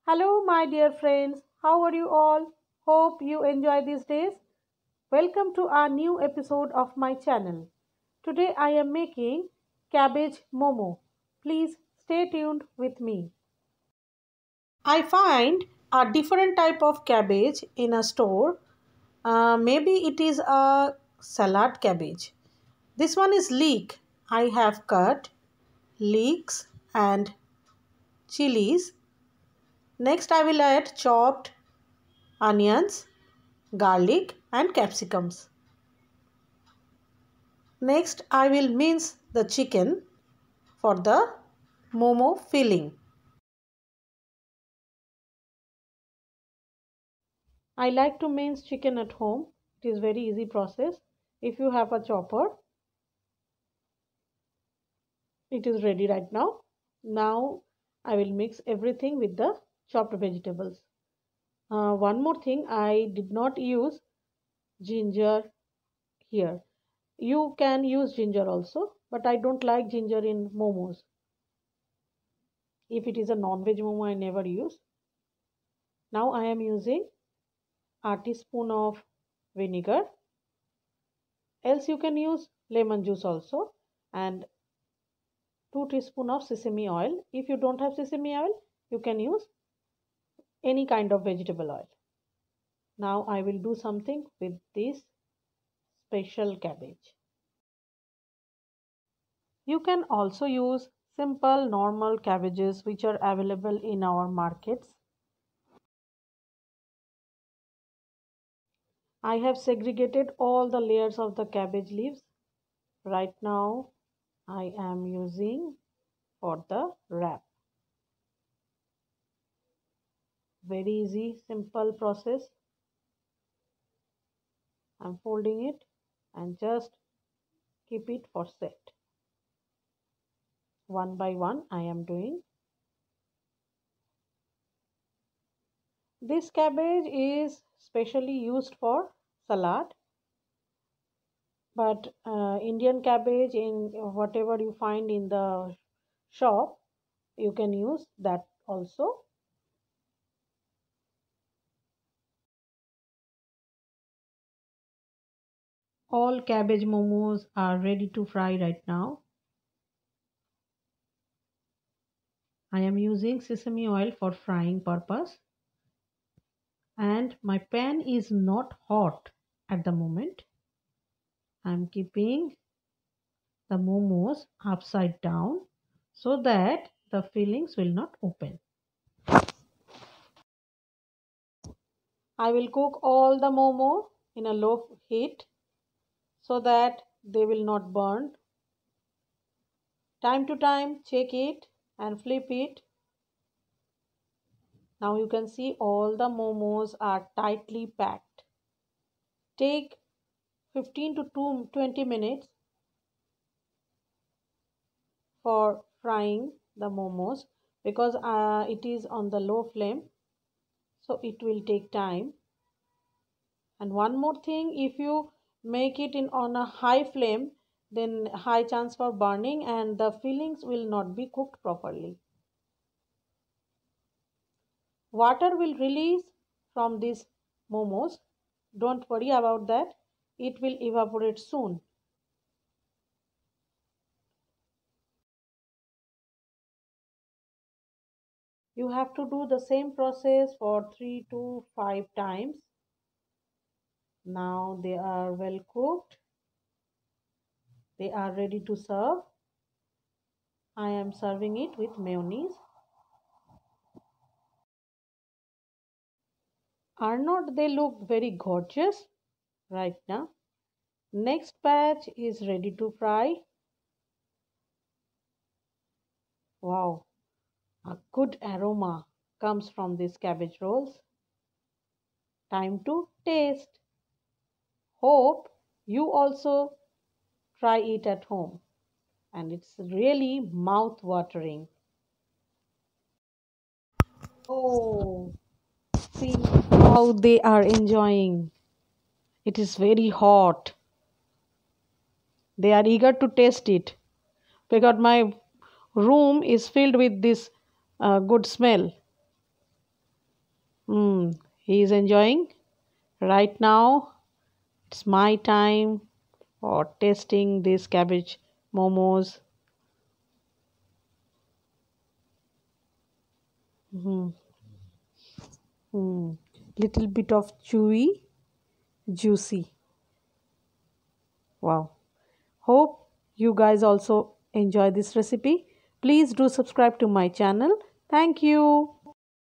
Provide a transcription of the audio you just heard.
Hello, my dear friends. How are you all? Hope you enjoy these days. Welcome to our new episode of my channel. Today I am making cabbage momo. Please stay tuned with me. I find a different type of cabbage in a store. Maybe it is a salad cabbage. This one is leek. I have cut leeks and chilies. Next I will add chopped onions, garlic and capsicums. Next I will mince the chicken for the momo filling. I like to mince chicken at home. It is very easy process. If you have a chopper, it is ready right now. Now I will mix everything with the chopped vegetables. One more thing, I did not use ginger here. You can use ginger also, but I don't like ginger in momos. If it is a non-veg momo, I never use. Now I am using a teaspoon of vinegar, else you can use lemon juice also, and 2 teaspoon of sesame oil. If you don't have sesame oil, you can use any kind of vegetable oil. Now I will do something with this special cabbage. You can also use simple normal cabbages which are available in our markets. I have segregated all the layers of the cabbage leaves. Right now I am using for the wrap. Very easy, simple process. I'm folding it and just keep it for set. One by one I am doing. This cabbage is specially used for salad, but Indian cabbage in whatever you find in the shop, you can use that also. All cabbage momos are ready to fry right now. I am using sesame oil for frying purpose, and my pan is not hot at the moment. I am keeping the momos upside down so that the fillings will not open. I will cook all the momo in a low heat so that they will not burn. Time to time check it and flip it. Now you can see all the momos are tightly packed. Take 15 to 20 minutes for frying the momos because it is on the low flame, so it will take time. And one more thing, if you make it in on a high flame, then high chance for burning and the fillings will not be cooked properly. Water will release from these momos. Don't worry about that, it will evaporate soon. You have to do the same process for 3 to 5 times. Now they are well cooked. They are ready to serve. I am serving it with mayonnaise. Are not they look very gorgeous right now? Next batch is ready to fry. Wow, a good aroma comes from these cabbage rolls. Time to taste. Hope you also try it at home, and it's really mouth watering. Oh, see how they are enjoying. It is very hot. They are eager to taste it because my room is filled with this good smell. He is enjoying. Right now, it's my time for tasting this cabbage momos. Mm, Little bit of chewy, juicy. Wow. Hope you guys also enjoy this recipe. Please do subscribe to my channel. Thank you.